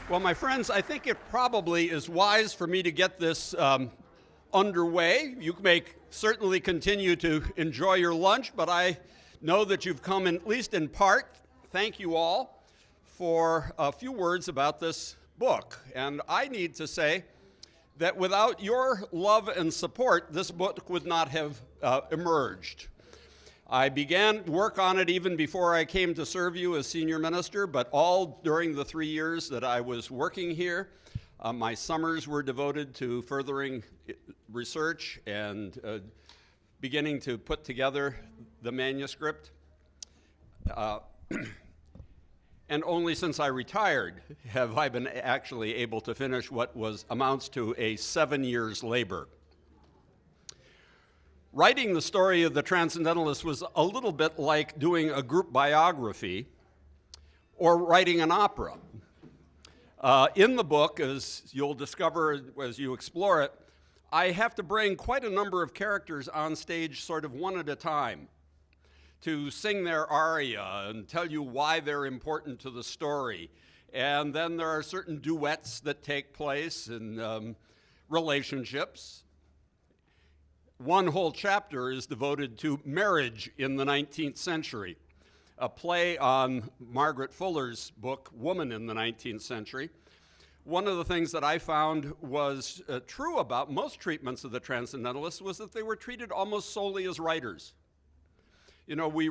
Well, my friends, I think it probably is wise for me to get this underway. You may certainly continue to enjoy your lunch, but I know that you've come, at least in part, thank you all, for a few words about this book. And I need to say that without your love and support, this book would not have emerged. I began work on it even before I came to serve you as senior minister, but all during the 3 years that I was working here, my summers were devoted to furthering research and beginning to put together the manuscript. And only since I retired have I been actually able to finish what amounts to a 7 years labor. Writing the story of the Transcendentalists was a little bit like doing a group biography or writing an opera. In the book, as you'll discover as you explore it, I have to bring quite a number of characters on stage sort of one at a time to sing their aria and tell you why they're important to the story. And then there are certain duets that take place in relationships. One whole chapter is devoted to marriage in the 19th century, a play on Margaret Fuller's book, Woman in the 19th Century. One of the things that I found was true about most treatments of the Transcendentalists was that they were treated almost solely as writers. You know, we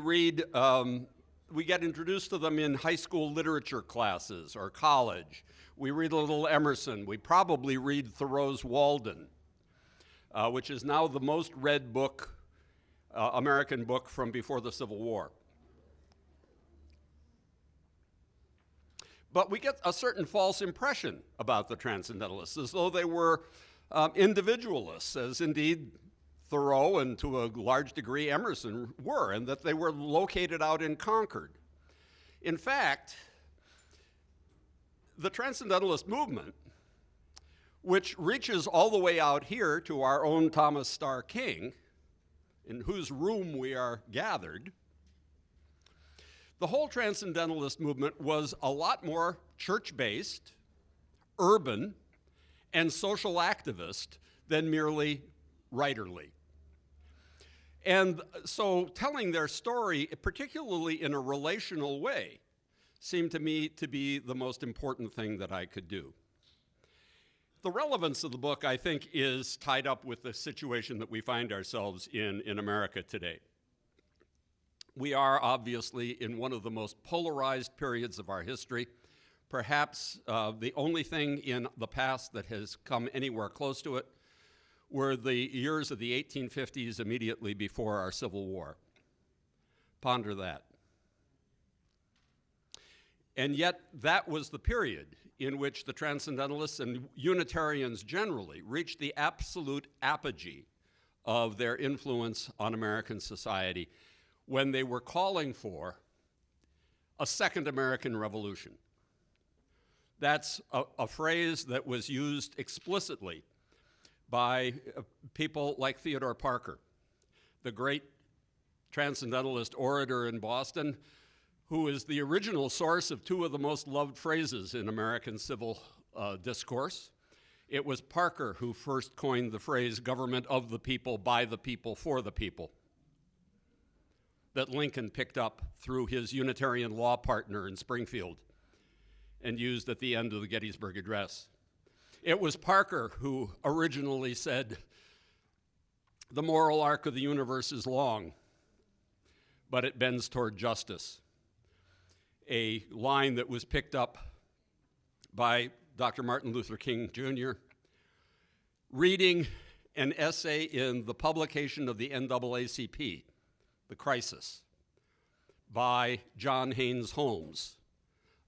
get introduced to them in high school literature classes or college. We read a little Emerson. We probably read Thoreau's Walden, which is now the most read book, American book from before the Civil War. But we get a certain false impression about the Transcendentalists, as though they were individualists, as indeed Thoreau and to a large degree Emerson were, and that they were located out in Concord. In fact, the Transcendentalist movement, which reaches all the way out here to our own Thomas Starr King, in whose room we are gathered, the whole Transcendentalist movement was a lot more church-based, urban, and social activist than merely writerly. And so telling their story, particularly in a relational way, seemed to me to be the most important thing that I could do. The relevance of the book, I think, is tied up with the situation that we find ourselves in America today. We are obviously in one of the most polarized periods of our history, perhaps the only thing in the past that has come anywhere close to it were the years of the 1850s immediately before our Civil War. Ponder that. And yet that was the period in which the Transcendentalists and Unitarians generally reached the absolute apogee of their influence on American society when they were calling for a second American Revolution. That's a phrase that was used explicitly by people like Theodore Parker, the great Transcendentalist orator in Boston, who is the original source of two of the most loved phrases in American civil discourse. It was Parker who first coined the phrase government of the people, by the people, for the people, that Lincoln picked up through his Unitarian law partner in Springfield and used at the end of the Gettysburg Address. It was Parker who originally said, the moral arc of the universe is long, but it bends toward justice. A line that was picked up by Dr. Martin Luther King Jr., reading an essay in the publication of the NAACP, The Crisis, by John Haynes Holmes,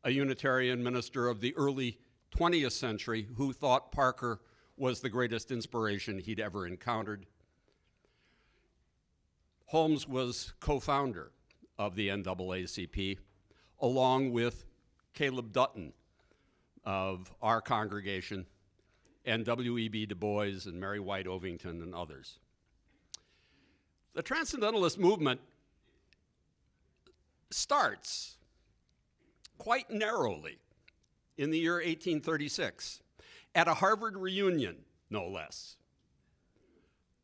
a Unitarian minister of the early 20th century who thought Parker was the greatest inspiration he'd ever encountered. Holmes was co-founder of the NAACP, along with Caleb Dutton of our congregation, and W.E.B. Du Bois and Mary White Ovington and others. The Transcendentalist movement starts quite narrowly in the year 1836, at a Harvard reunion, no less.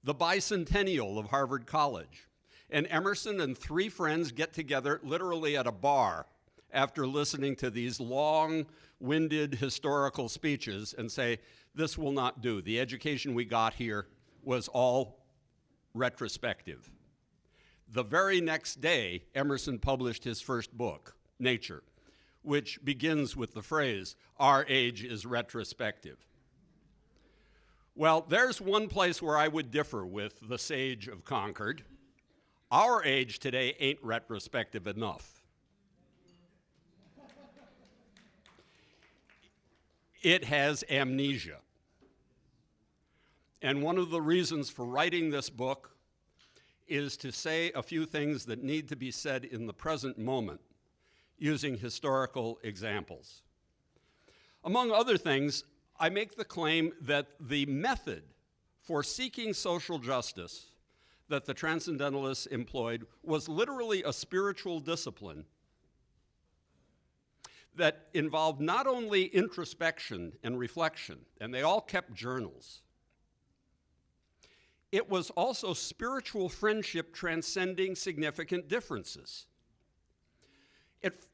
The bicentennial of Harvard College. And Emerson and three friends get together literally at a bar after listening to these long-winded historical speeches and say, this will not do. The education we got here was all retrospective. The very next day, Emerson published his first book, Nature, which begins with the phrase, our age is retrospective. Well, there's one place where I would differ with the sage of Concord. Our age today ain't retrospective enough. It has amnesia. And one of the reasons for writing this book is to say a few things that need to be said in the present moment using historical examples. Among other things, I make the claim that the method for seeking social justice that the Transcendentalists employed was literally a spiritual discipline that involved not only introspection and reflection, and they all kept journals. It was also spiritual friendship transcending significant differences.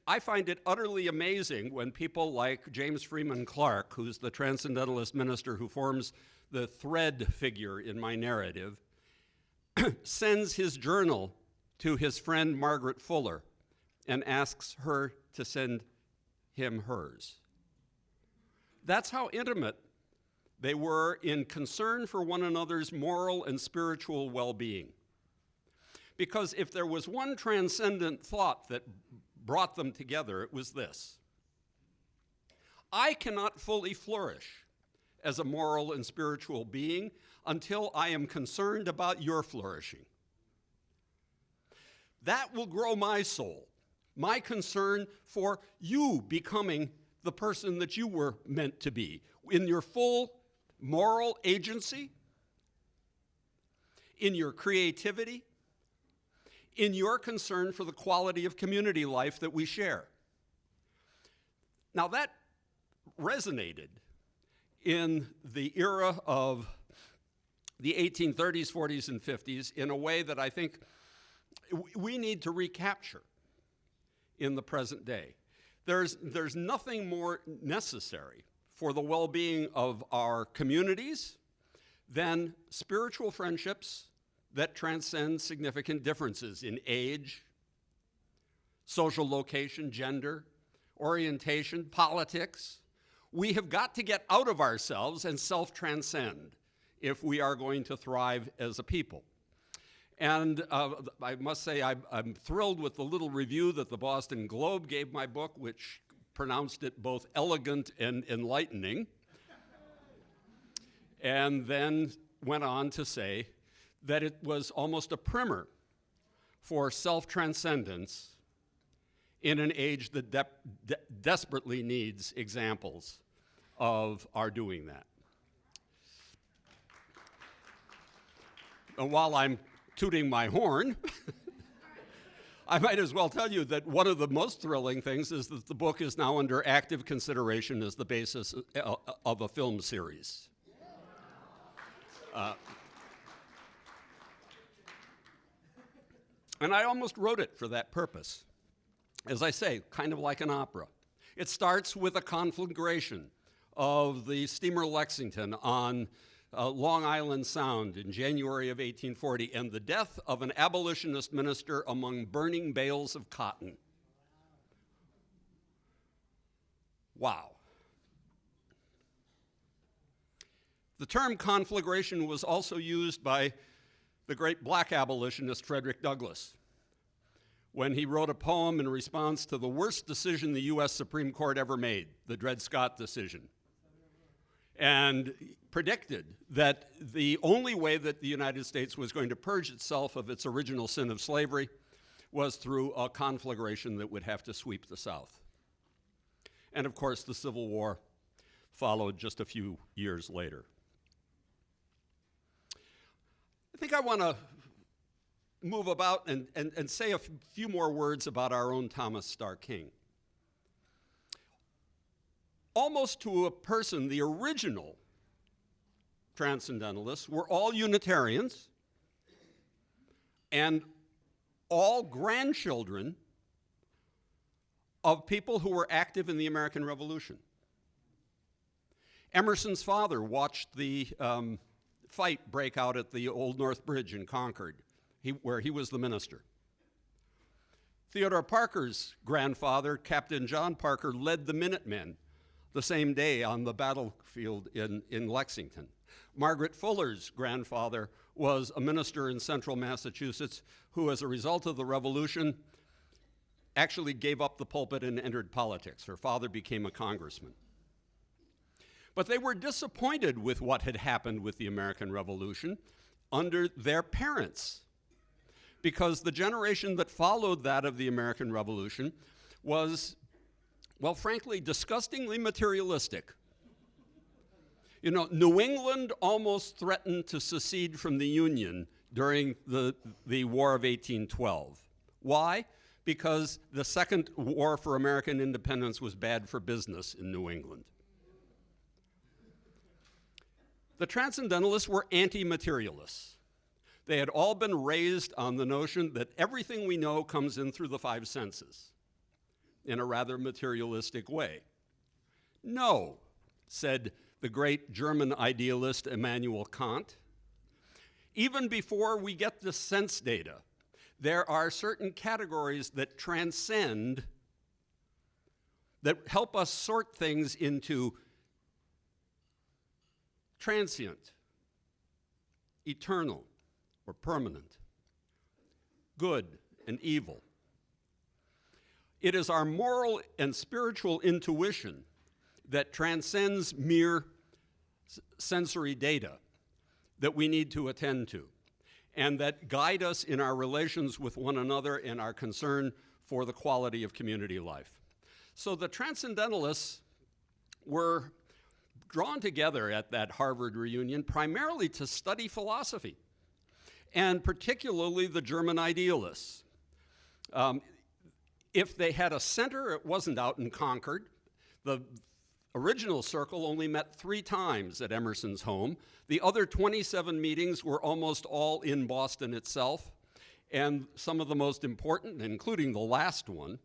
I find it utterly amazing when people like James Freeman Clarke, who's the Transcendentalist minister who forms the thread figure in my narrative, sends his journal to his friend Margaret Fuller and asks her to send him hers. That's how intimate they were in concern for one another's moral and spiritual well-being. Because if there was one transcendent thought that brought them together, it was this: I cannot fully flourish as a moral and spiritual being until I am concerned about your flourishing. That will grow my soul, my concern for you becoming the person that you were meant to be in your full moral agency, in your creativity, in your concern for the quality of community life that we share. Now that resonated in the era of the 1830s, 40s, and 50s in a way that I think we need to recapture in the present day. There's nothing more necessary for the well-being of our communities than spiritual friendships that transcend significant differences in age, social location, gender, orientation, politics. We have got to get out of ourselves and self-transcend if we are going to thrive as a people. And I must say I'm thrilled with the little review that the Boston Globe gave my book, which pronounced it both elegant and enlightening, and then went on to say that it was almost a primer for self-transcendence in an age that desperately needs examples of our doing that. And while I'm tooting my horn, I might as well tell you that one of the most thrilling things is that the book is now under active consideration as the basis of a film series. And I almost wrote it for that purpose. As I say, kind of like an opera. It starts with a conflagration of the steamer Lexington on Long Island Sound in January of 1840, and the death of an abolitionist minister among burning bales of cotton. Wow. The term conflagration was also used by the great black abolitionist Frederick Douglass when he wrote a poem in response to the worst decision the U.S. Supreme Court ever made, the Dred Scott decision, and predicted that the only way that the United States was going to purge itself of its original sin of slavery was through a conflagration that would have to sweep the South. And of course, the Civil War followed just a few years later. I think I want to move about and say a few more words about our own Thomas Starr King. almost to a person, the original Transcendentalists were all Unitarians and all grandchildren of people who were active in the American Revolution. Emerson's father watched the fight break out at the Old North Bridge in Concord, where he was the minister. Theodore Parker's grandfather, Captain John Parker, led the Minutemen the same day on the battlefield in Lexington. Margaret Fuller's grandfather was a minister in central Massachusetts who, as a result of the Revolution, actually gave up the pulpit and entered politics. Her father became a congressman. But they were disappointed with what had happened with the American Revolution under their parents, because the generation that followed that of the American Revolution was, well, frankly, disgustingly materialistic. You know, New England almost threatened to secede from the Union during the War of 1812. Why? Because the Second War for American Independence was bad for business in New England. The Transcendentalists were anti-materialists. They had all been raised on the notion that everything we know comes in through the five senses in a rather materialistic way. No, said the great German idealist Immanuel Kant. Even before we get the sense data, there are certain categories that transcend, that help us sort things into transient, eternal, or permanent, good and evil. It is our moral and spiritual intuition that transcends mere sensory data that we need to attend to, and that guide us in our relations with one another and our concern for the quality of community life. So the Transcendentalists were drawn together at that Harvard reunion primarily to study philosophy, and particularly the German idealists. If they had a center, it wasn't out in Concord. The original circle only met 3 times at Emerson's home. The other 27 meetings were almost all in Boston itself, and some of the most important, including the last one,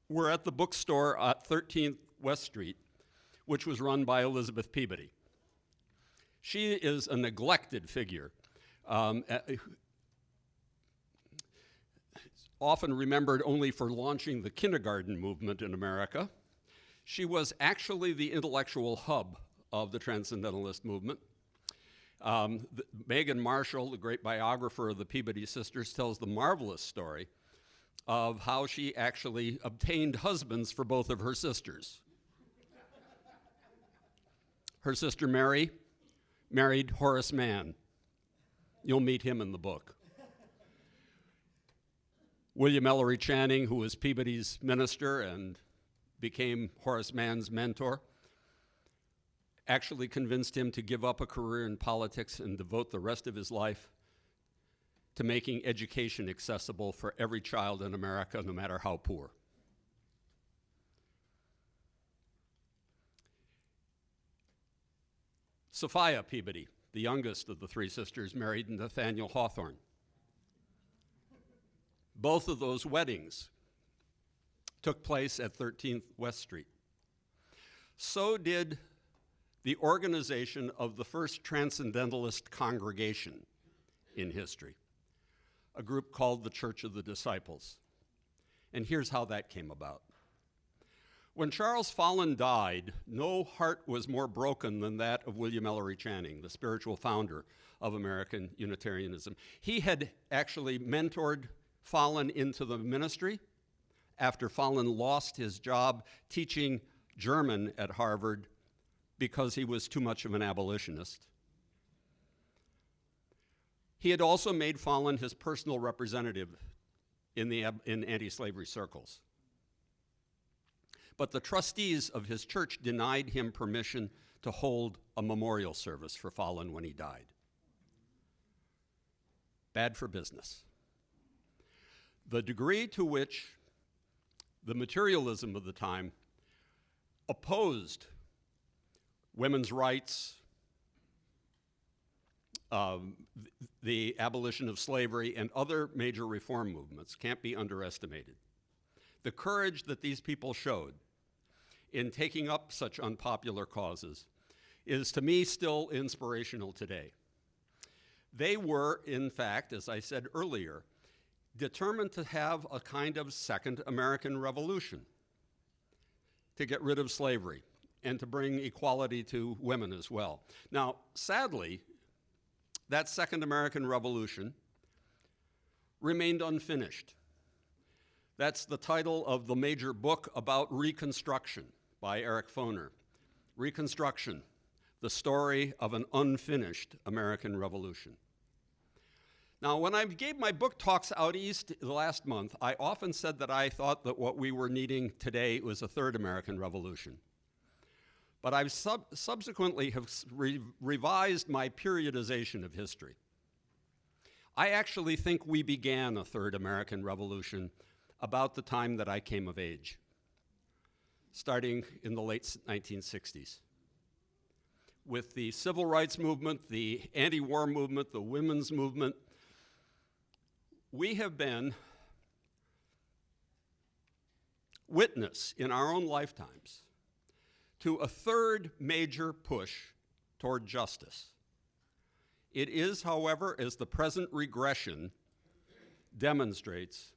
were at the bookstore at 13th West Street, which was run by Elizabeth Peabody. She is a neglected figure, often remembered only for launching the kindergarten movement in America. She was actually the intellectual hub of the Transcendentalist movement. Megan Marshall, the great biographer of the Peabody sisters, tells the marvelous story of how she actually obtained husbands for both of her sisters. Her sister Mary married Horace Mann. You'll meet him in the book. William Ellery Channing, who was Peabody's minister and became Horace Mann's mentor, actually convinced him to give up a career in politics and devote the rest of his life to making education accessible for every child in America, no matter how poor. Sophia Peabody, the youngest of the 3 sisters, married Nathaniel Hawthorne. Both of those weddings took place at 13th West Street. So did the organization of the first Transcendentalist congregation in history, a group called the Church of the Disciples. And here's how that came about. When Charles Follin died, no heart was more broken than that of William Ellery Channing, the spiritual founder of American Unitarianism. He had actually mentored Follin into the ministry after Follin lost his job teaching German at Harvard because he was too much of an abolitionist. He had also made Follin his personal representative in anti-slavery circles. But the trustees of his church denied him permission to hold a memorial service for Follin when he died. Bad for business. The degree to which the materialism of the time opposed women's rights, the abolition of slavery, and other major reform movements can't be underestimated. The courage that these people showed in taking up such unpopular causes is, to me, still inspirational today. They were, in fact, as I said earlier, determined to have a kind of second American Revolution, to get rid of slavery and to bring equality to women as well. Now, sadly, that second American Revolution remained unfinished. That's the title of the major book about Reconstruction by Eric Foner. Reconstruction, the story of an unfinished American Revolution. Now, when I gave my book talks out east the last month, I often said that I thought that what we were needing today was a third American Revolution. But I've subsequently have revised my periodization of history. I actually think we began a third American Revolution about the time that I came of age, starting in the late 1960s. With the civil rights movement, the anti-war movement, the women's movement, we have been witness in our own lifetimes to a third major push toward justice. It is, however, as the present regression demonstrates,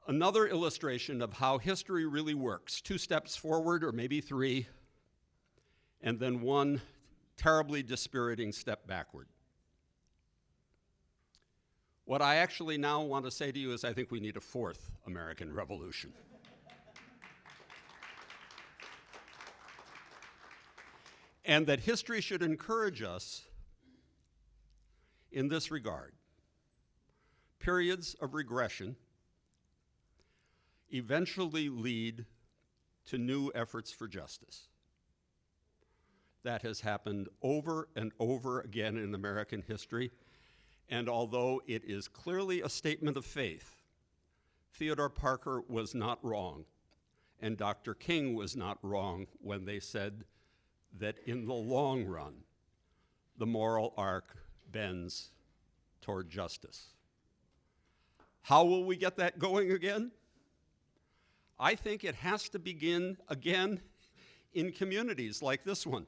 another illustration of how history really works. 2 steps forward, or maybe 3, and then 1 terribly dispiriting step backward. What I actually now want to say to you is I think we need a 4th American Revolution. And that history should encourage us in this regard. Periods of regression eventually lead to new efforts for justice. That has happened over and over again in American history. And although it is clearly a statement of faith, Theodore Parker was not wrong, and Dr. King was not wrong when they said that in the long run, the moral arc bends toward justice. How will we get that going again? I think it has to begin again in communities like this one,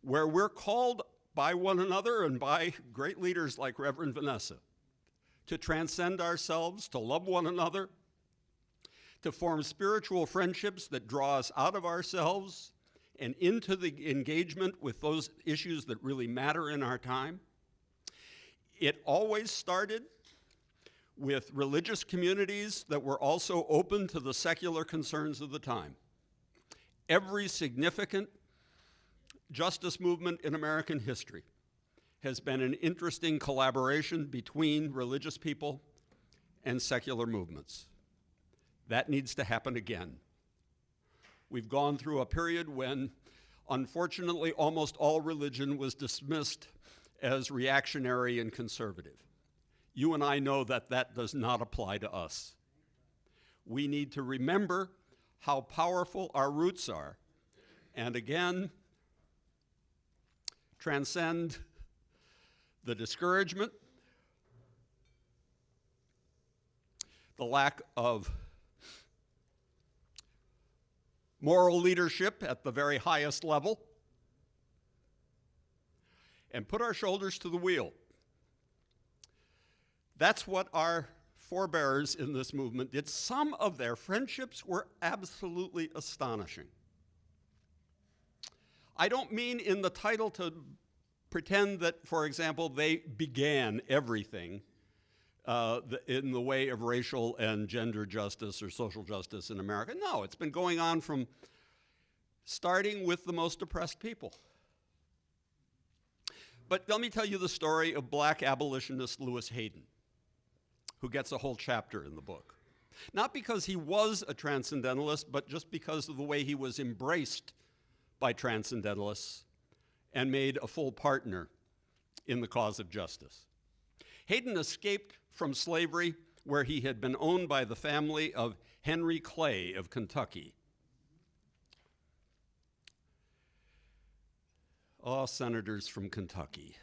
where we're called by one another and by great leaders like Reverend Vanessa to transcend ourselves, to love one another, to form spiritual friendships that draw us out of ourselves and into the engagement with those issues that really matter in our time. It always started with religious communities that were also open to the secular concerns of the time. Every significant justice movement in American history has been an interesting collaboration between religious people and secular movements. That needs to happen again. We've gone through a period when, unfortunately, almost all religion was dismissed as reactionary and conservative. You and I know that that does not apply to us. We need to remember how powerful our roots are, and again, transcend the discouragement, the lack of moral leadership at the very highest level, and put our shoulders to the wheel. That's what our forebears in this movement did. Some of their friendships were absolutely astonishing. I don't mean in the title to pretend that, for example, they began everything in the way of racial and gender justice or social justice in America. No, it's been going on from starting with the most oppressed people. But let me tell you the story of black abolitionist Lois Hayden, who gets a whole chapter in the book. Not because he was a transcendentalist, but just because of the way he was embraced by transcendentalists and made a full partner in the cause of justice. Hayden escaped from slavery, where he had been owned by the family of Henry Clay of Kentucky. Oh, senators from Kentucky.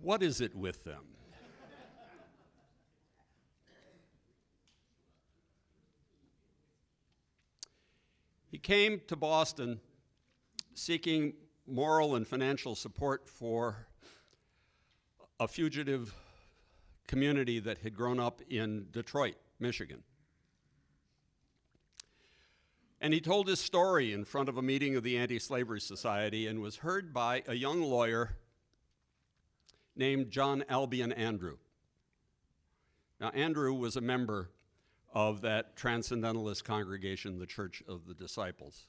What is it with them? He came to Boston seeking moral and financial support for a fugitive community that had grown up in Detroit, Michigan. And he told his story in front of a meeting of the Anti-Slavery Society and was heard by a young lawyer named John Albion Andrew. Now, Andrew was a member of that Transcendentalist congregation, the Church of the Disciples.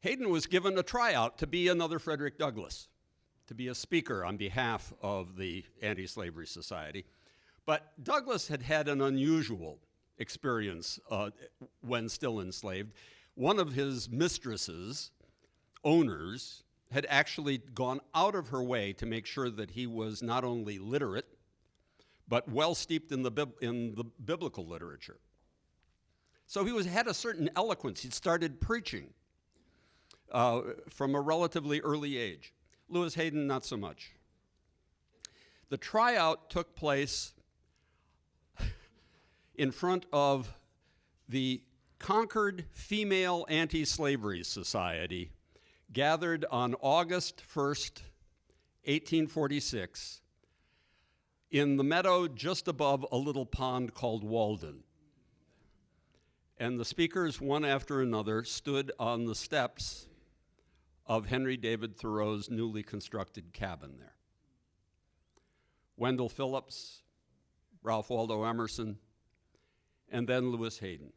Hayden was given a tryout to be another Frederick Douglass, to be a speaker on behalf of the Anti-Slavery Society. But Douglass had had an unusual experience when still enslaved. One of his mistresses, owners, had actually gone out of her way to make sure that he was not only literate, but well steeped in the biblical literature. So he had a certain eloquence. He'd started preaching from a relatively early age. Lois Hayden, not so much. The tryout took place in front of the Concord Female Anti-Slavery Society, gathered on August 1st, 1846, in the meadow just above a little pond called Walden. And the speakers, one after another, stood on the steps of Henry David Thoreau's newly constructed cabin there. Wendell Phillips, Ralph Waldo Emerson, and then Lois Hayden,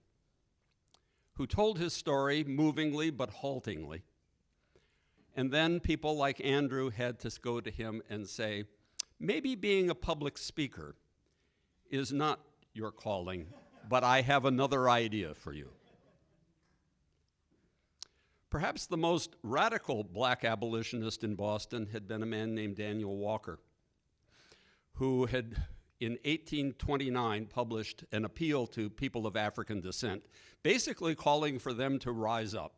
who told his story movingly but haltingly. And then people like Andrew had to go to him and say, maybe being a public speaker is not your calling, but I have another idea for you. Perhaps the most radical black abolitionist in Boston had been a man named Daniel Walker, who had, in 1829, published an appeal to people of African descent, basically calling for them to rise up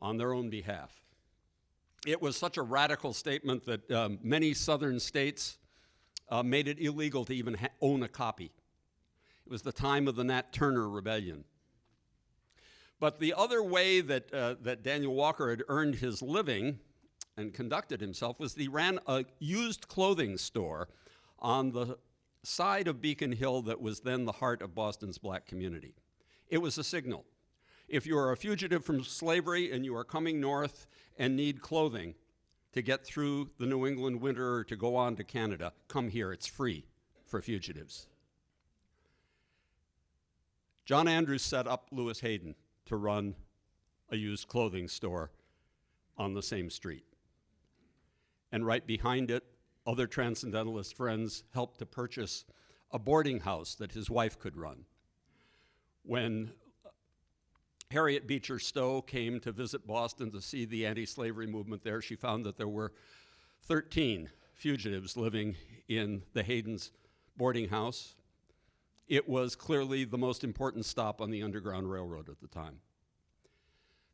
on their own behalf. It was such a radical statement that many southern states made it illegal to even own a copy. It was the time of the Nat Turner Rebellion. But the other way that Daniel Walker had earned his living and conducted himself was that he ran a used clothing store on the side of Beacon Hill that was then the heart of Boston's black community. It was a signal. If you are a fugitive from slavery and you are coming north and need clothing to get through the New England winter or to go on to Canada, come here, it's free for fugitives. John Andrews set up Lois Hayden to run a used clothing store on the same street. And right behind it, other Transcendentalist friends helped to purchase a boarding house that his wife could run. When Harriet Beecher Stowe came to visit Boston to see the anti-slavery movement there, she found that there were 13 fugitives living in the Hayden's boarding house. It was clearly the most important stop on the Underground Railroad at the time.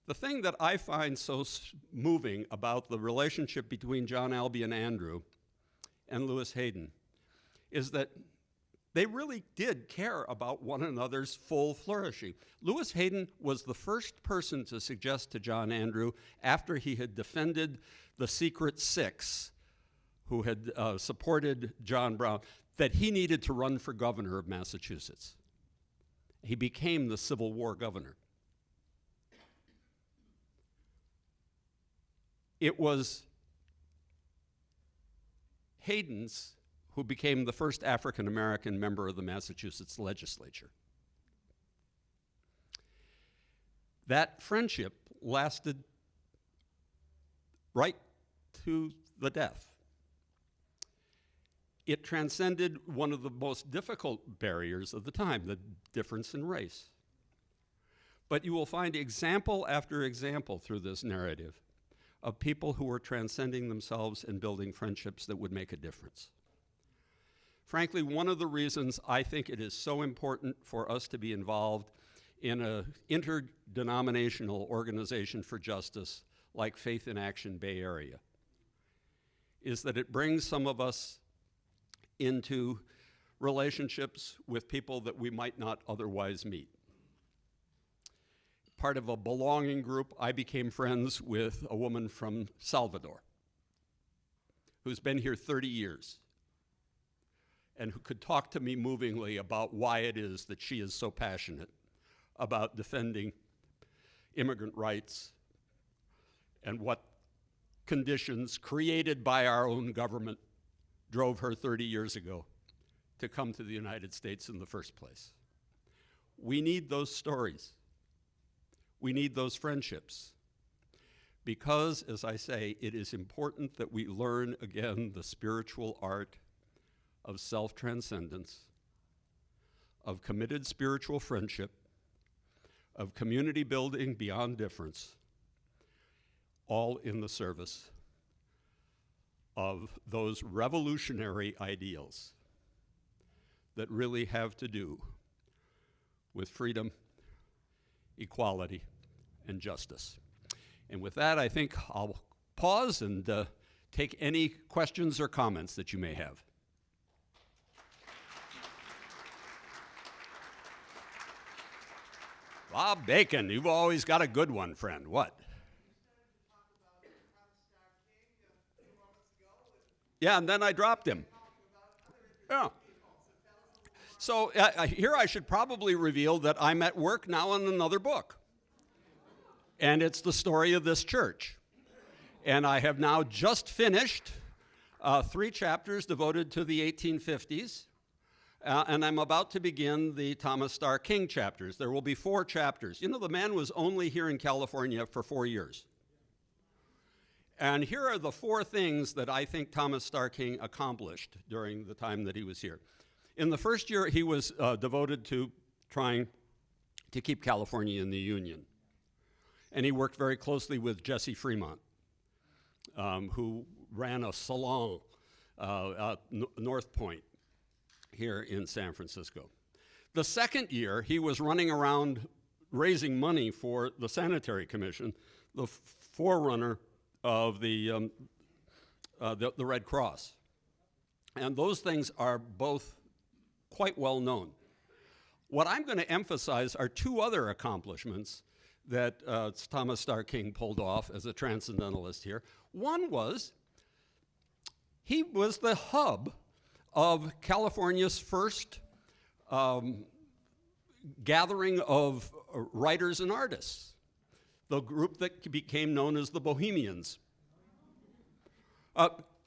The thing that I find so moving about the relationship between John Albion Andrew and Lois Hayden is that they really did care about one another's full flourishing. Lois Hayden was the first person to suggest to John Andrew, after he had defended the Secret Six, who had supported John Brown, that he needed to run for governor of Massachusetts. He became the Civil War governor. It was Hayden's who became the first African-American member of the Massachusetts legislature. That friendship lasted right to the death. It transcended one of the most difficult barriers of the time, the difference in race. But you will find example after example through this narrative of people who were transcending themselves and building friendships that would make a difference. Frankly, one of the reasons I think it is so important for us to be involved in an interdenominational organization for justice like Faith in Action Bay Area is that it brings some of us into relationships with people that we might not otherwise meet. Part of a belonging group, I became friends with a woman from Salvador who's been here 30 years and who could talk to me movingly about why it is that she is so passionate about defending immigrant rights and what conditions created by our own government drove her 30 years ago to come to the United States in the first place. We need those stories. We need those friendships. Because, as I say, it is important that we learn again the spiritual art of self-transcendence, of committed spiritual friendship, of community building beyond difference, all in the service of those revolutionary ideals that really have to do with freedom, equality, and justice. And with that, I think I'll pause and take any questions or comments that you may have. Bob Bacon, you've always got a good one, friend. What? Yeah, and then I dropped him. Yeah. So here I should probably reveal that I'm at work now on another book. And it's the story of this church. And I have now just finished 3 chapters devoted to the 1850s. And I'm about to begin the Thomas Starr King chapters. There will be 4 chapters. You know, the man was only here in California for 4 years. And here are the 4 things that I think Thomas Starr King accomplished during the time that he was here. In the first year, he was devoted to trying to keep California in the Union. And he worked very closely with Jesse Fremont, who ran a salon at North Point here in San Francisco. The second year, he was running around raising money for the Sanitary Commission, the forerunner of the Red Cross. And those things are both quite well known. What I'm going to emphasize are 2 other accomplishments that Thomas Starr King pulled off as a transcendentalist here. One was, he was the hub of California's first gathering of writers and artists, the group that became known as the Bohemians.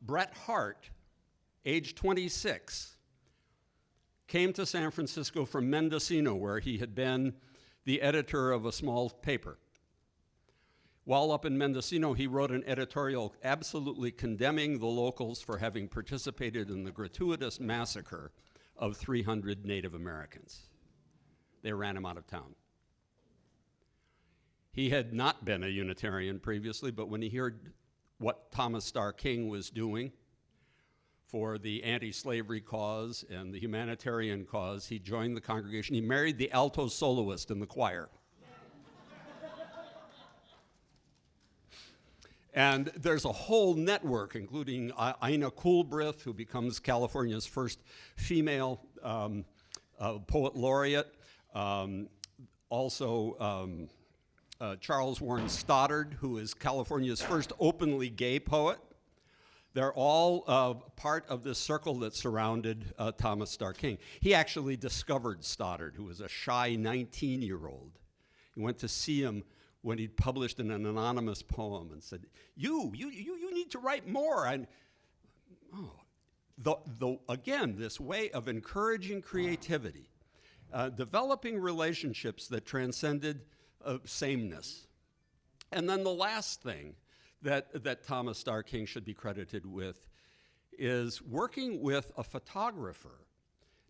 Bret Hart, age 26, came to San Francisco from Mendocino, where he had been the editor of a small paper. While up in Mendocino, he wrote an editorial absolutely condemning the locals for having participated in the gratuitous massacre of 300 Native Americans. They ran him out of town. He had not been a Unitarian previously, but when he heard what Thomas Starr King was doing for the anti-slavery cause and the humanitarian cause, he joined the congregation. He married the alto soloist in the choir. And there's a whole network, including Ina Coolbrith, who becomes California's first female poet laureate. Also, Charles Warren Stoddard, who is California's first openly gay poet. They're all part of this circle that surrounded Thomas Starr King. He actually discovered Stoddard, who was a shy 19-year-old. He went to see him when he'd published an anonymous poem and said, you need to write more. And again, this way of encouraging creativity, developing relationships that transcended sameness. And then the last thing that Thomas Starr King should be credited with is working with a photographer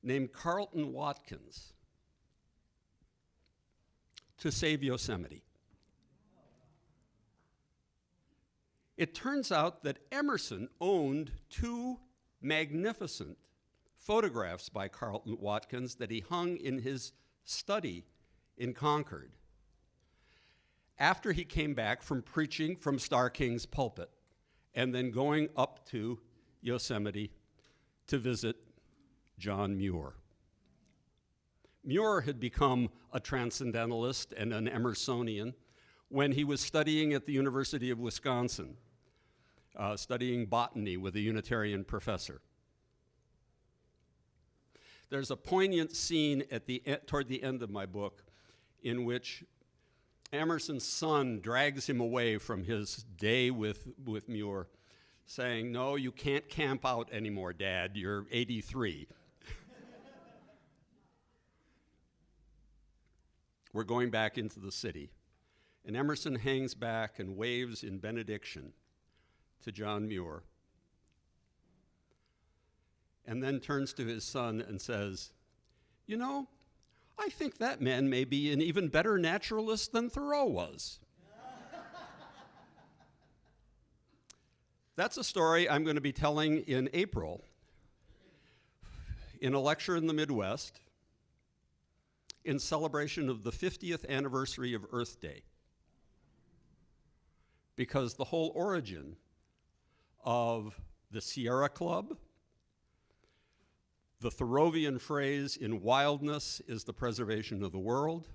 named Carlton Watkins to save Yosemite. It turns out that Emerson owned 2 magnificent photographs by Carlton Watkins that he hung in his study in Concord after he came back from preaching from Starr King's pulpit and then going up to Yosemite to visit John Muir. Muir had become a Transcendentalist and an Emersonian when he was studying at the University of Wisconsin, studying botany with a Unitarian professor. There's a poignant scene toward the end of my book in which Emerson's son drags him away from his day with Muir, saying, "No, you can't camp out anymore, Dad. You're 83. We're going back into the city." And Emerson hangs back and waves in benediction to John Muir, and then turns to his son and says, "You know, I think that man may be an even better naturalist than Thoreau was." That's a story I'm going to be telling in April in a lecture in the Midwest in celebration of the 50th anniversary of Earth Day, because the whole origin of the Sierra Club, the Thoreauvian phrase, "in wildness is the preservation of the world,"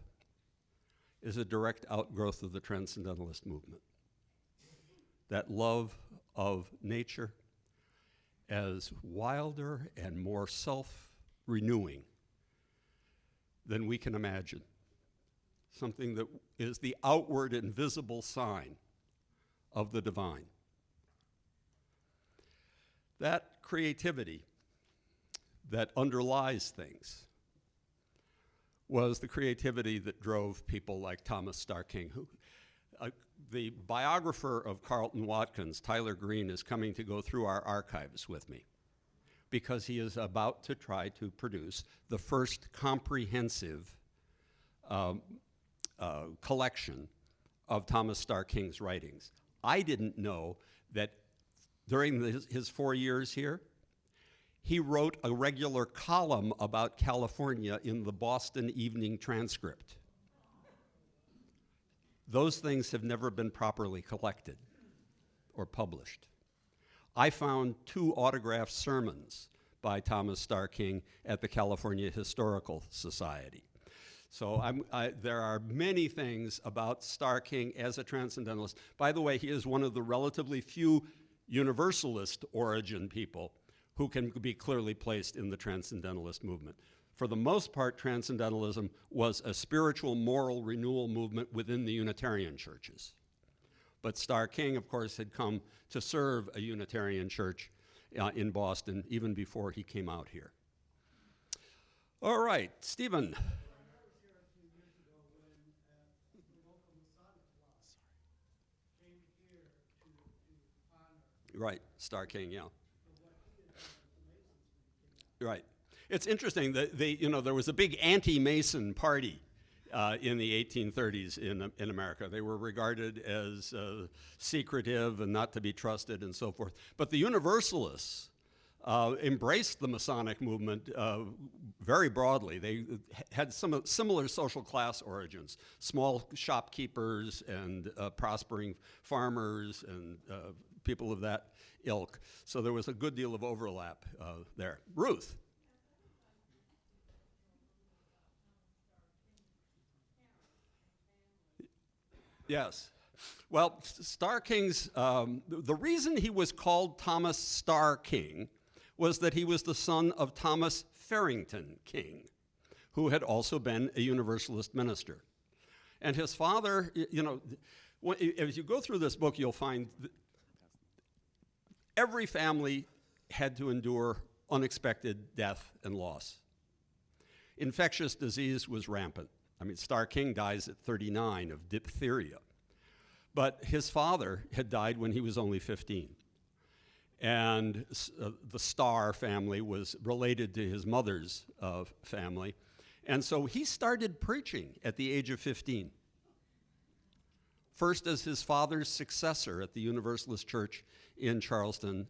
is a direct outgrowth of the Transcendentalist movement. That love of nature as wilder and more self-renewing than we can imagine. Something that is the outward and visible sign of the divine. That creativity that underlies things was the creativity that drove people like Thomas Starr King, who the biographer of Carlton Watkins, Tyler Green, is coming to go through our archives with me because he is about to try to produce the first comprehensive collection of Thomas Starr King's writings. I didn't know that during his 4 years here, he wrote a regular column about California in the Boston Evening Transcript. Those things have never been properly collected or published. I found 2 autographed sermons by Thomas Starr King at the California Historical Society. So there are many things about Starr King as a Transcendentalist. By the way, he is one of the relatively few Universalist origin people who can be clearly placed in the Transcendentalist movement. For the most part, Transcendentalism was a spiritual, moral renewal movement within the Unitarian churches. But Starr King, of course, had come to serve a Unitarian church in Boston even before he came out here. All right, Stephen. Right, Starr King, yeah. Right. It's interesting that there was a big anti-Mason party in the 1830s in America. They were regarded as secretive and not to be trusted and so forth. But the Universalists embraced the Masonic movement very broadly. They had some similar social class origins, small shopkeepers and prospering farmers and people of that ilk. So there was a good deal of overlap there. Ruth. Yes. Well, Starr King's, the reason he was called Thomas Starr King was that he was the son of Thomas Farrington King, who had also been a Universalist minister. And his father, as you go through this book, you'll find every family had to endure unexpected death and loss. Infectious disease was rampant. I mean, Starr King dies at 39 of diphtheria. But his father had died when he was only 15. And the Starr family was related to his mother's family. And so he started preaching at the age of 15. First as his father's successor at the Universalist Church in Charleston,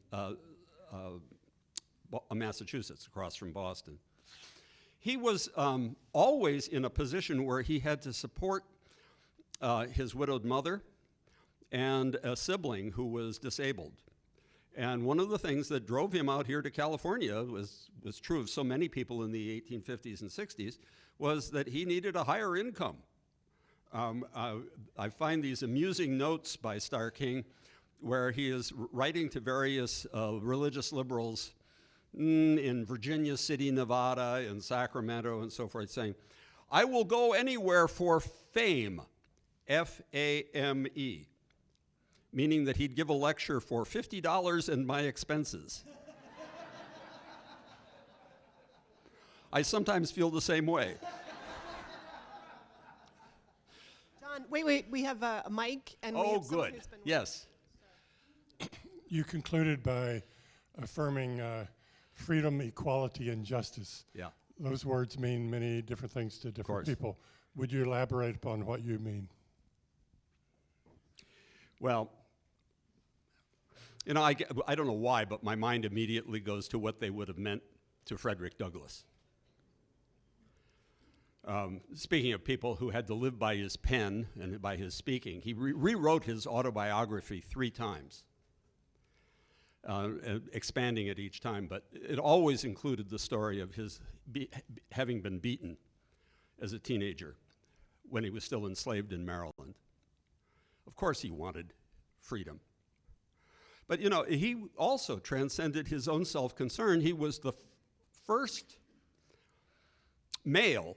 Massachusetts, across from Boston. He was always in a position where he had to support his widowed mother and a sibling who was disabled. And one of the things that drove him out here to California was true of so many people in the 1850s and 60s, was that he needed a higher income. I find these amusing notes by Starr King where he is writing to various religious liberals in Virginia City, Nevada, in Sacramento, and so forth, saying, "I will go anywhere for fame," F-A-M-E, meaning that he'd give a lecture for $50 and my expenses. I sometimes feel the same way. John, wait, we have a mic, and we Oh, have someone good. who's been Yes. You concluded by affirming freedom, equality, and justice. Yeah. Those words mean many different things to different people. Would you elaborate upon what you mean? Well, you know, I don't know why, but my mind immediately goes to what they would have meant to Frederick Douglass. Speaking of people who had to live by his pen and by his speaking, he rewrote his autobiography 3 times, expanding it each time, but it always included the story of his having been beaten as a teenager when he was still enslaved in Maryland. Of course he wanted freedom. But you know, he also transcended his own self-concern. He was the first male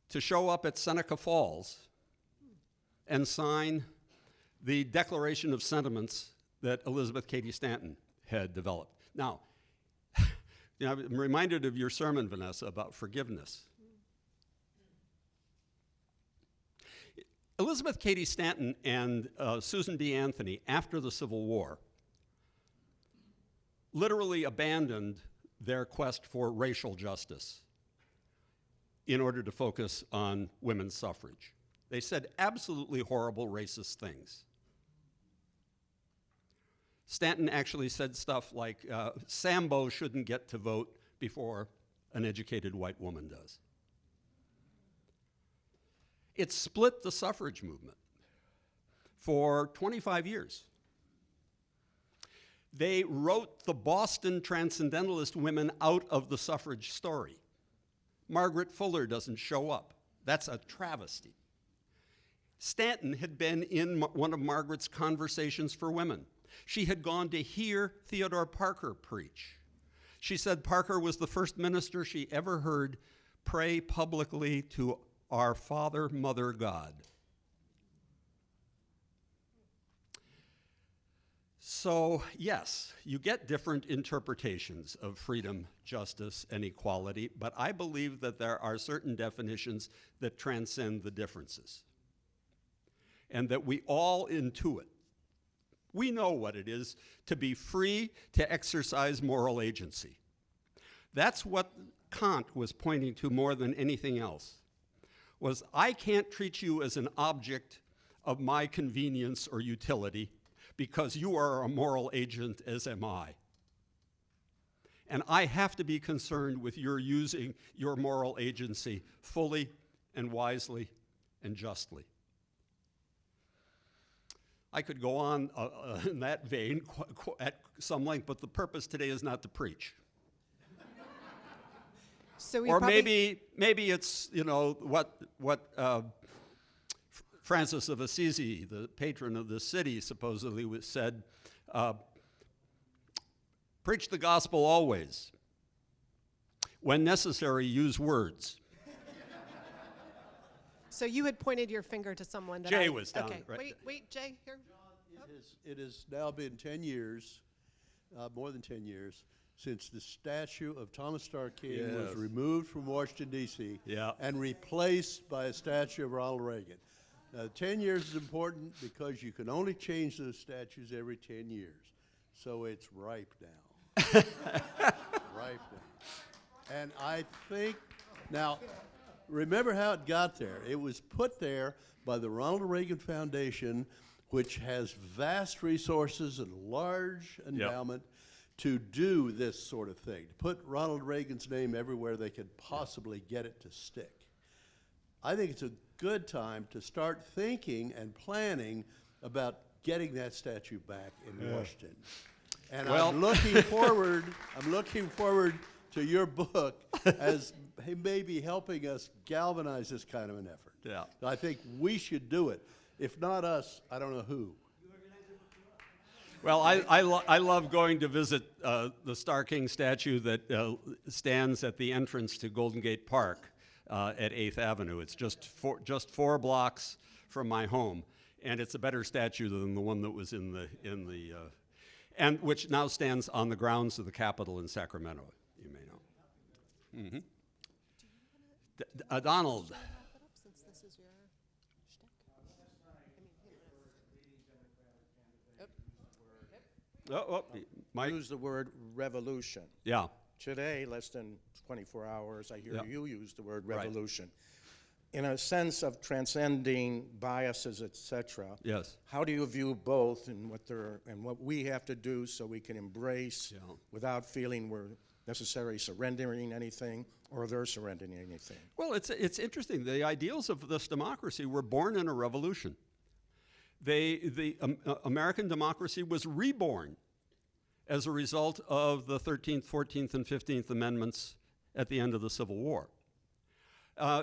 to show up at Seneca Falls and sign the Declaration of Sentiments that Elizabeth Cady Stanton had developed. Now, you know, I'm reminded of your sermon, Vanessa, about forgiveness. Elizabeth Cady Stanton and Susan B. Anthony, after the Civil War, literally abandoned their quest for racial justice in order to focus on women's suffrage. They said absolutely horrible racist things. Stanton actually said stuff like, Sambo shouldn't get to vote before an educated white woman does. It split the suffrage movement for 25 years. They wrote the Boston Transcendentalist women out of the suffrage story. Margaret Fuller doesn't show up. That's a travesty. Stanton had been in one of Margaret's conversations for women. She had gone to hear Theodore Parker preach. She said Parker was the first minister she ever heard pray publicly to our Father, Mother, God. So, yes, you get different interpretations of freedom, justice, and equality, but I believe that there are certain definitions that transcend the differences, and that we all intuit. We know what it is to be free to exercise moral agency. That's what Kant was pointing to more than anything else, was I can't treat you as an object of my convenience or utility because you are a moral agent, as am I. And I have to be concerned with your using your moral agency fully and wisely and justly. I could go on in that vein at some length, but the purpose today is not to preach. So or maybe it's, you know, what Francis of Assisi, the patron of the city, supposedly said, preach the gospel always. When necessary, use words. So you had pointed your finger to someone that Jay was down. Okay, Right. wait, Jay, here. John, it has now been 10 years, more than 10 years, since the statue of Thomas Starr King was removed from Washington, D.C. And replaced by a statue of Ronald Reagan. 10 years is important because you can only change those statues every 10 years. So it's ripe now. Ripe now. And I think, now, remember how it got there. It was put there by the Ronald Reagan Foundation, which has vast resources and large endowment, to do this sort of thing, to put Ronald Reagan's name everywhere they could possibly get it to stick. I think it's a good time to start thinking and planning about getting that statue back in Washington. And I'm looking forward to your book as maybe helping us galvanize this kind of an effort. Yeah. I think we should do it. If not us, I don't know who. Well, I love going to visit the Starr King statue that stands at the entrance to Golden Gate Park at 8th Avenue. It's just 4 blocks from my home, and it's a better statue than the one that was in the and which now stands on the grounds of the Capitol in Sacramento. You may know. Donald. Mike? Use the word revolution. Yeah. Today, less than 24 hours, I hear you use the word Right. revolution. In a sense of transcending biases, etc. Yes. How do you view both and what we have to do so we can embrace without feeling we're necessarily surrendering anything or they're surrendering anything? Well, it's interesting. The ideals of this democracy were born in a revolution. The American democracy was reborn as a result of the 13th, 14th, and 15th Amendments at the end of the Civil War.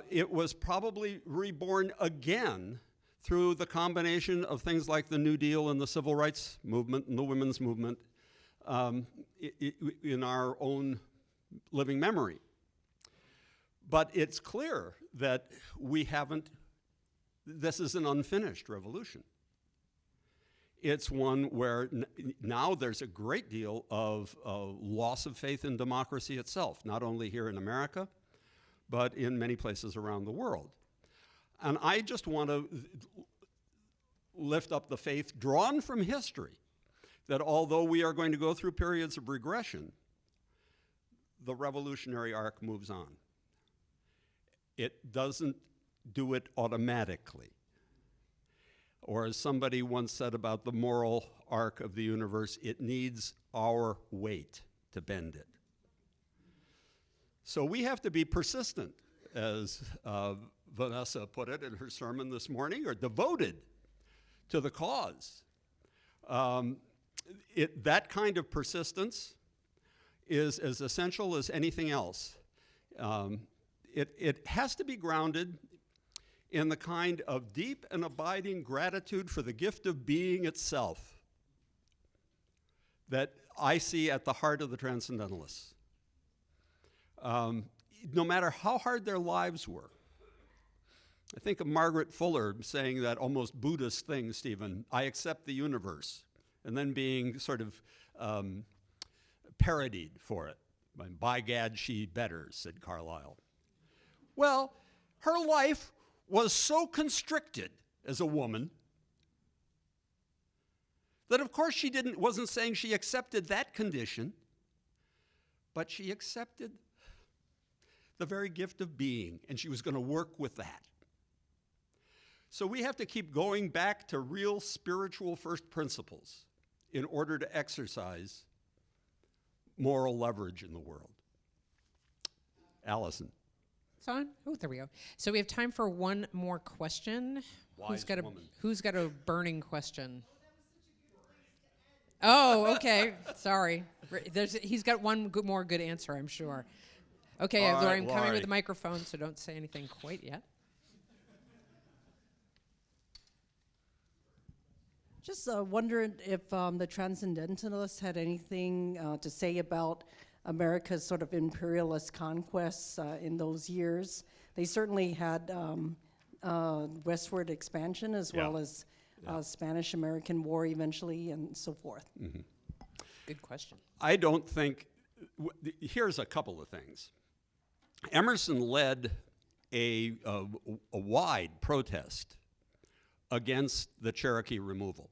It was probably reborn again through the combination of things like the New Deal and the Civil Rights Movement and the women's movement in our own living memory. But it's clear that this is an unfinished revolution. It's one where now there's a great deal of loss of faith in democracy itself, not only here in America, but in many places around the world. And I just want to lift up the faith drawn from history that although we are going to go through periods of regression, the revolutionary arc moves on. It doesn't do it automatically. Or as somebody once said about the moral arc of the universe, it needs our weight to bend it. So we have to be persistent, as Vanessa put it in her sermon this morning, or devoted to the cause. That kind of persistence is as essential as anything else. It has to be grounded in the kind of deep and abiding gratitude for the gift of being itself that I see at the heart of the Transcendentalists. No matter how hard their lives were. I think of Margaret Fuller saying that almost Buddhist thing, Stephen, I accept the universe, and then being sort of parodied for it. By gad, she better, said Carlyle. Well, her life was so constricted as a woman that of course she wasn't saying she accepted that condition, but she accepted the very gift of being, and she was going to work with that. So we have to keep going back to real spiritual first principles in order to exercise moral leverage in the world. Allison. It's on? Oh, there we go. So we have time for one more question. Wise woman. Who's got a burning question? Oh, okay. Sorry. He's got one more good answer, I'm sure. Okay, All right, I'm coming Laurie. with the microphone, so don't say anything quite yet. Just wondering if the Transcendentalists had anything to say about America's sort of imperialist conquests in those years. They certainly had westward expansion as well as Spanish-American War eventually and so forth. Mm-hmm. Good question. I don't think, here's a couple of things. Emerson led a wide protest against the Cherokee removal.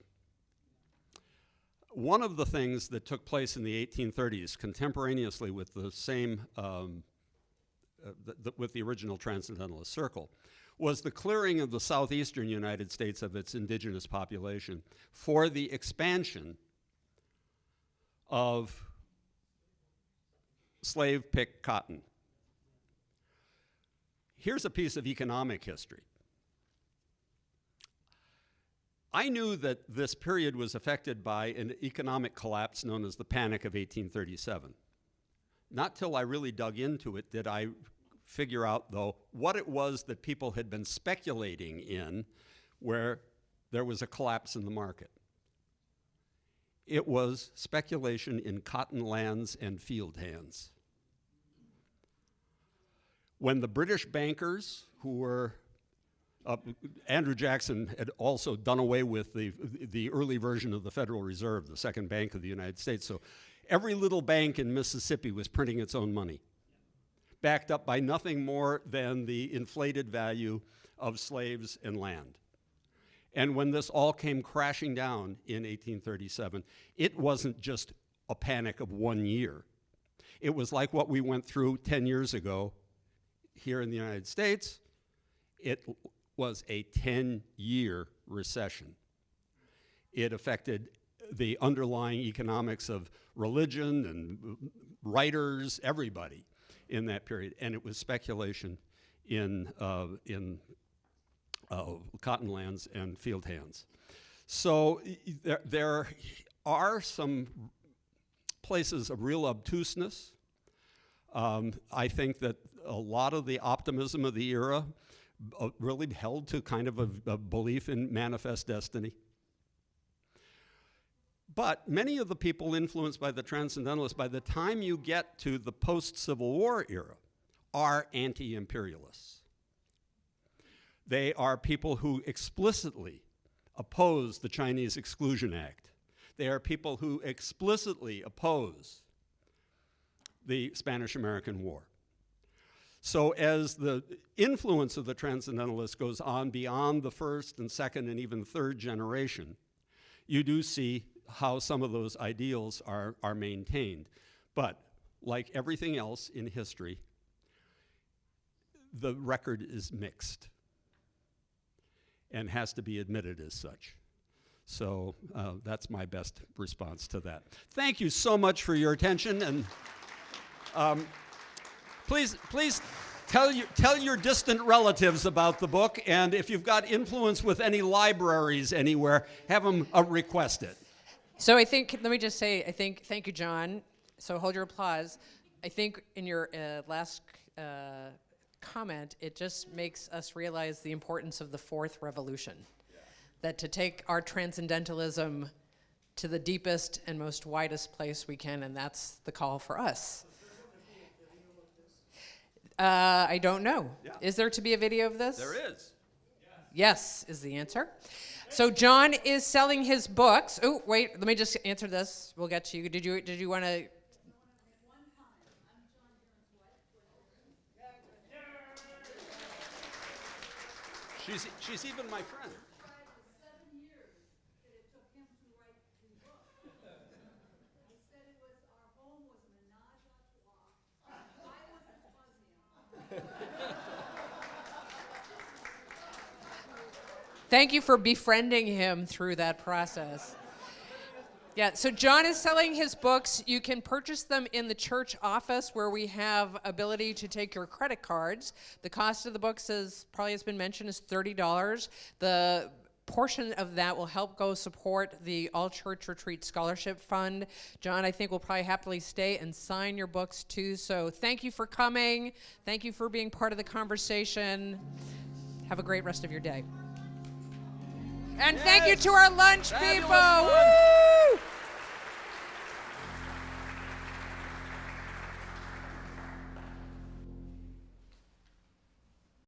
One of the things that took place in the 1830s, contemporaneously with the same, with the original Transcendentalist circle, was the clearing of the southeastern United States of its indigenous population for the expansion of slave-picked cotton. Here's a piece of economic history. I knew that this period was affected by an economic collapse known as the Panic of 1837. Not till I really dug into it did I figure out, though, what it was that people had been speculating in where there was a collapse in the market. It was speculation in cotton lands and field hands. When the British bankers, who were Andrew Jackson had also done away with the early version of the Federal Reserve, the second bank of the United States. So every little bank in Mississippi was printing its own money, backed up by nothing more than the inflated value of slaves and land. And when this all came crashing down in 1837, it wasn't just a panic of 1 year. It was like what we went through 10 years ago here in the United States. It was a 10-year recession. It affected the underlying economics of religion and writers, everybody in that period, and it was speculation in cottonlands and field hands. So there are some places of real obtuseness. I think that a lot of the optimism of the era really held to kind of a belief in manifest destiny. But many of the people influenced by the Transcendentalists, by the time you get to the post-Civil War era, are anti-imperialists. They are people who explicitly oppose the Chinese Exclusion Act. They are people who explicitly oppose the Spanish-American War. So as the influence of the Transcendentalists goes on beyond the first and second and even third generation, you do see how some of those ideals are maintained. But like everything else in history, the record is mixed and has to be admitted as such. So that's my best response to that. Thank you so much for your attention, and please tell your distant relatives about the book, and if you've got influence with any libraries anywhere, have them request it. So I think, let me just say, thank you, John. So hold your applause. I think in your last comment, it just makes us realize the importance of the fourth revolution. Yeah. That to take our transcendentalism to the deepest and most widest place we can, and that's the call for us. I don't know. Yeah. Is there to be a video of this? There is. Yes, is the answer. So John is selling his books. Oh, wait, let me just answer this. We'll get to you. Did you want to? She's even my friend. Thank you for befriending him through that process. Yeah, so John is selling his books. You can purchase them in the church office where we have ability to take your credit cards. The cost of the books, as probably has been mentioned, is $30. The portion of that will help go support the All Church Retreat Scholarship Fund. John, I think, will probably happily stay and sign your books too. So thank you for coming. Thank you for being part of the conversation. Have a great rest of your day. And thank you to our lunch people. Woo!